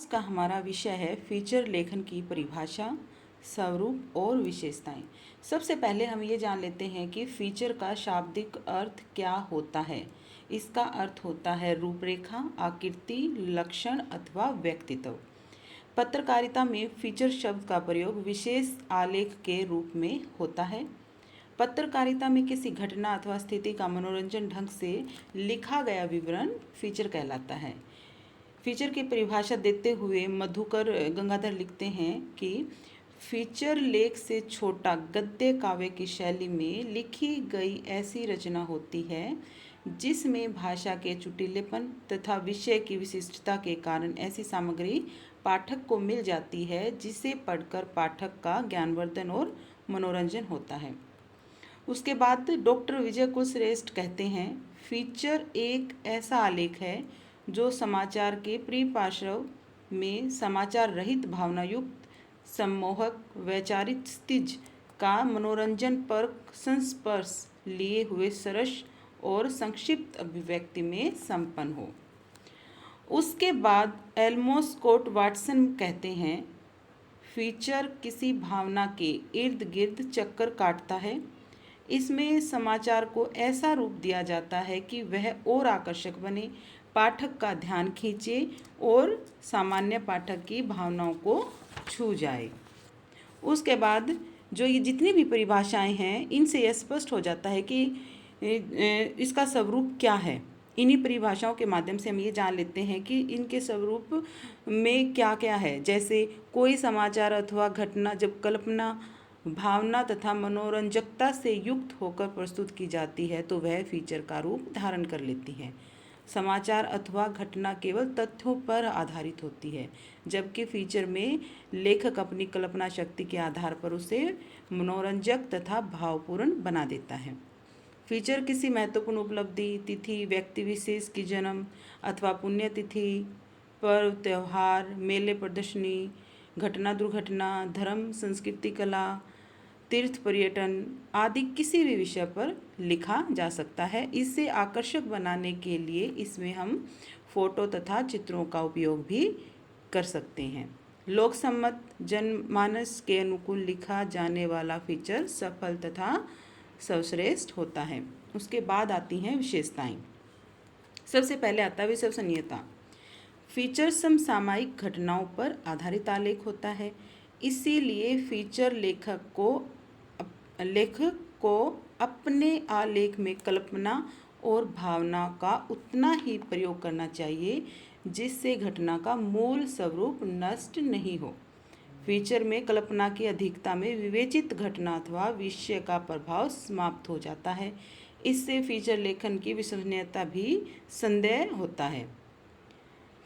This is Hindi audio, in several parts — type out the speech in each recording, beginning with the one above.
आज का हमारा विषय है फीचर लेखन की परिभाषा, स्वरूप और विशेषताएं। सबसे पहले हम ये जान लेते हैं कि फीचर का शाब्दिक अर्थ क्या होता है। इसका अर्थ होता है रूपरेखा, आकृति, लक्षण अथवा व्यक्तित्व। पत्रकारिता में फीचर शब्द का प्रयोग विशेष आलेख के रूप में होता है। पत्रकारिता में किसी घटना अथवा स्थिति का मनोरंजन ढंग से लिखा गया विवरण फीचर कहलाता है। फीचर की परिभाषा देते हुए मधुकर गंगाधर लिखते हैं कि फीचर लेख से छोटा गद्य काव्य की शैली में लिखी गई ऐसी रचना होती है जिसमें भाषा के चुटीलेपन तथा विषय की विशिष्टता के कारण ऐसी सामग्री पाठक को मिल जाती है जिसे पढ़कर पाठक का ज्ञानवर्धन और मनोरंजन होता है। उसके बाद डॉक्टर विजय कुलश्रेष्ठ कहते हैं, फीचर एक ऐसा आलेख है जो समाचार के परिपार्श्व में समाचार रहित भावनायुक्त सम्मोहक वैचारिक स्थिज का मनोरंजन पर संस्पर्श लिए हुए सरस और संक्षिप्त अभिव्यक्ति में संपन्न हो। उसके बाद एल्मो स्कॉट वाटसन कहते हैं, फीचर किसी भावना के इर्द गिर्द चक्कर काटता है। इसमें समाचार को ऐसा रूप दिया जाता है कि वह और आकर्षक बने, पाठक का ध्यान खींचे और सामान्य पाठक की भावनाओं को छू जाए। उसके बाद जो ये जितनी भी परिभाषाएं हैं इनसे यह स्पष्ट हो जाता है कि इसका स्वरूप क्या है। इन्हीं परिभाषाओं के माध्यम से हम ये जान लेते हैं कि इनके स्वरूप में क्या क्या है। जैसे कोई समाचार अथवा घटना जब कल्पना, भावना तथा मनोरंजकता से युक्त होकर प्रस्तुत की जाती है तो वह फीचर का रूप धारण कर लेती है। समाचार अथवा घटना केवल तथ्यों पर आधारित होती है, जबकि फीचर में लेखक अपनी कल्पना शक्ति के आधार पर उसे मनोरंजक तथा भावपूर्ण बना देता है। फीचर किसी महत्वपूर्ण उपलब्धि, तिथि, व्यक्ति विशेष की जन्म अथवा पुण्यतिथि, पर्व, त्यौहार, मेले, प्रदर्शनी, घटना, दुर्घटना, धर्म, संस्कृति, कला, तीर्थ, पर्यटन आदि किसी भी विषय पर लिखा जा सकता है। इसे आकर्षक बनाने के लिए इसमें हम फोटो तथा चित्रों का उपयोग भी कर सकते हैं। लोकसम्मत जनमानस के अनुकूल लिखा जाने वाला फीचर सफल तथा सर्वश्रेष्ठ होता है। उसके बाद आती हैं विशेषताएं। सबसे पहले आता है विश्वसनीयता। फीचर समसामयिक घटनाओं पर आधारित आलेख होता है, इसीलिए फीचर लेखक को अपने आलेख में कल्पना और भावना का उतना ही प्रयोग करना चाहिए जिससे घटना का मूल स्वरूप नष्ट नहीं हो। फीचर में कल्पना की अधिकता में विवेचित घटना अथवा विषय का प्रभाव समाप्त हो जाता है। इससे फीचर लेखन की विश्वसनीयता भी संदेह होता है।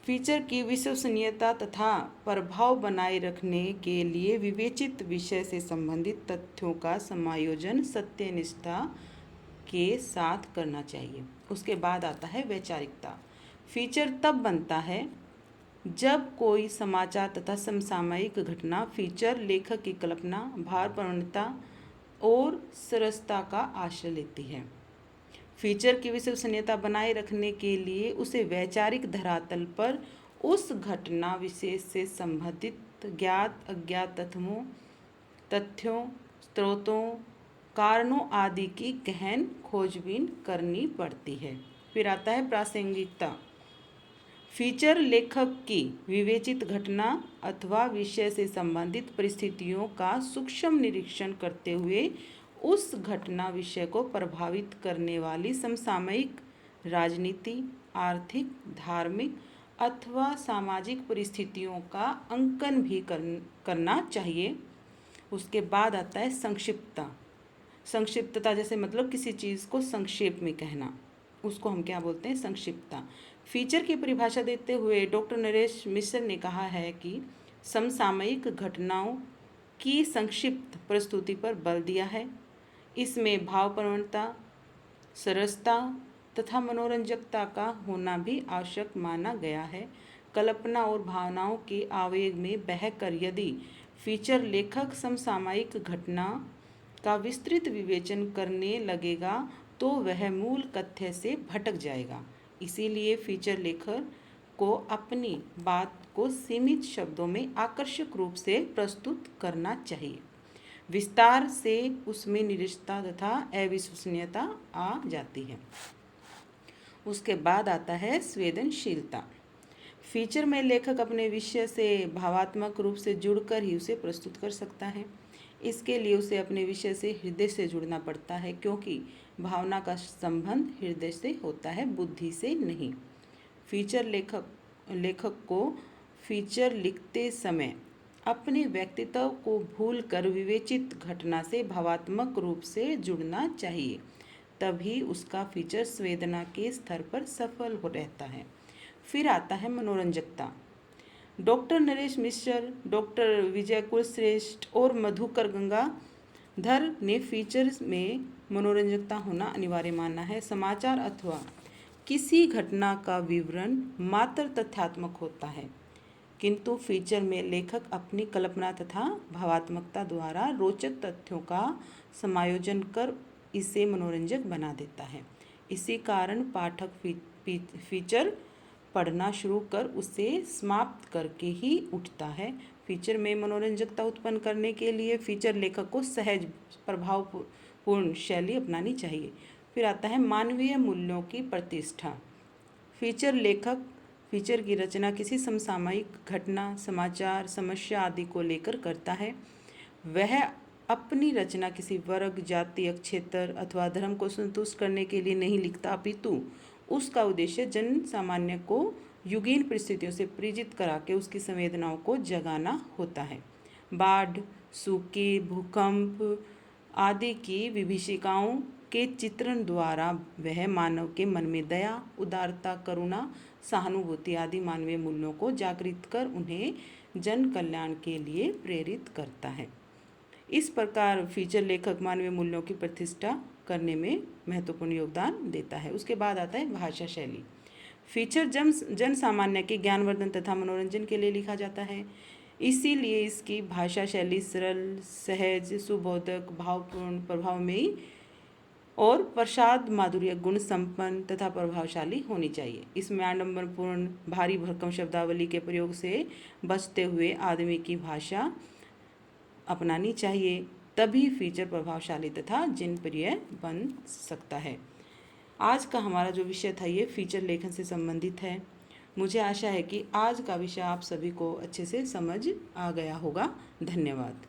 फीचर की विश्वसनीयता तथा प्रभाव बनाए रखने के लिए विवेचित विषय से संबंधित तथ्यों का समायोजन सत्यनिष्ठा के साथ करना चाहिए। उसके बाद आता है वैचारिकता। फीचर तब बनता है जब कोई समाचार तथा समसामयिक घटना फीचर लेखक की कल्पना, भावपूर्णता और सरसता का आश्रय लेती है। फीचर की विश्वसनीयता बनाए रखने के लिए उसे वैचारिक धरातल पर उस घटना विशेष से संबंधित ज्ञात अज्ञात तथ्यों, स्रोतों, कारणों आदि की गहन खोजबीन करनी पड़ती है। फिर आता है प्रासंगिकता। फीचर लेखक की विवेचित घटना अथवा विषय से संबंधित परिस्थितियों का सूक्ष्म निरीक्षण करते हुए उस घटना विषय को प्रभावित करने वाली समसामयिक राजनीति, आर्थिक, धार्मिक अथवा सामाजिक परिस्थितियों का अंकन भी करना चाहिए। उसके बाद आता है संक्षिप्तता। संक्षिप्तता जैसे मतलब किसी चीज़ को संक्षेप में कहना, उसको हम क्या बोलते हैं, संक्षिप्तता। फीचर की परिभाषा देते हुए डॉक्टर नरेश मिश्र ने कहा है कि समसामयिक घटनाओं की संक्षिप्त प्रस्तुति पर बल दिया है। इसमें भावपूर्णता, सरसता तथा मनोरंजकता का होना भी आवश्यक माना गया है। कल्पना और भावनाओं के आवेग में बहकर यदि फीचर लेखक समसामयिक घटना का विस्तृत विवेचन करने लगेगा तो वह मूल तथ्य से भटक जाएगा। इसीलिए फीचर लेखक को अपनी बात को सीमित शब्दों में आकर्षक रूप से प्रस्तुत करना चाहिए। विस्तार से उसमें निरस्तता तथा अविश्वसनीयता आ जाती है। उसके बाद आता है संवेदनशीलता। फीचर में लेखक अपने विषय से भावात्मक रूप से जुड़कर ही उसे प्रस्तुत कर सकता है। इसके लिए उसे अपने विषय से हृदय से जुड़ना पड़ता है, क्योंकि भावना का संबंध हृदय से होता है, बुद्धि से नहीं। फीचर लेखक को फीचर लिखते समय अपने व्यक्तित्व को भूलकर विवेचित घटना से भावात्मक रूप से जुड़ना चाहिए, तभी उसका फीचर संवेदना के स्तर पर सफल हो रहता है। फिर आता है मनोरंजकता। डॉक्टर नरेश मिश्र, डॉक्टर विजय कुलश्रेष्ठ और मधुकर गंगाधर ने फीचर्स में मनोरंजकता होना अनिवार्य माना है। समाचार अथवा किसी घटना का विवरण मात्र तथ्यात्मक होता है, किंतु फीचर में लेखक अपनी कल्पना तथा भावात्मकता द्वारा रोचक तथ्यों का समायोजन कर इसे मनोरंजक बना देता है। इसी कारण पाठक फीचर पढ़ना शुरू कर उसे समाप्त करके ही उठता है। फीचर में मनोरंजकता उत्पन्न करने के लिए फीचर लेखक को सहज प्रभावपूर्ण शैली अपनानी चाहिए। फिर आता है मानवीय मूल्यों की प्रतिष्ठा। फीचर लेखक फीचर की रचना किसी समसामयिक घटना, समाचार, समस्या आदि को लेकर करता है। वह अपनी रचना किसी वर्ग, जाति, क्षेत्र अथवा धर्म को संतुष्ट करने के लिए नहीं लिखता, अपितु उसका उद्देश्य जन सामान्य को युगीन परिस्थितियों से परिचित करा के उसकी संवेदनाओं को जगाना होता है। बाढ़, सूखे, भूकंप आदि की विभीषिकाओं के चित्रण द्वारा वह मानव के मन में दया, उदारता, करुणा, सहानुभूति आदि मानवीय मूल्यों को जागृत कर उन्हें जन कल्याण के लिए प्रेरित करता है। इस प्रकार फीचर लेखक मानवीय मूल्यों की प्रतिष्ठा करने में महत्वपूर्ण योगदान देता है। उसके बाद आता है भाषा शैली। फीचर जन सामान्य के ज्ञानवर्धन तथा मनोरंजन के लिए लिखा जाता है, इसीलिए इसकी भाषा शैली सरल, सहज, सुबोधक, भावपूर्ण, प्रभावमयी और प्रसाद माधुर्य गुण संपन्न तथा प्रभावशाली होनी चाहिए। इसमें आडंबरपूर्ण, भारी भरकम शब्दावली के प्रयोग से बचते हुए आदमी की भाषा अपनानी चाहिए, तभी फीचर प्रभावशाली तथा जनप्रिय बन सकता है। आज का हमारा जो विषय था ये फीचर लेखन से संबंधित है। मुझे आशा है कि आज का विषय आप सभी को अच्छे से समझ आ गया होगा। धन्यवाद।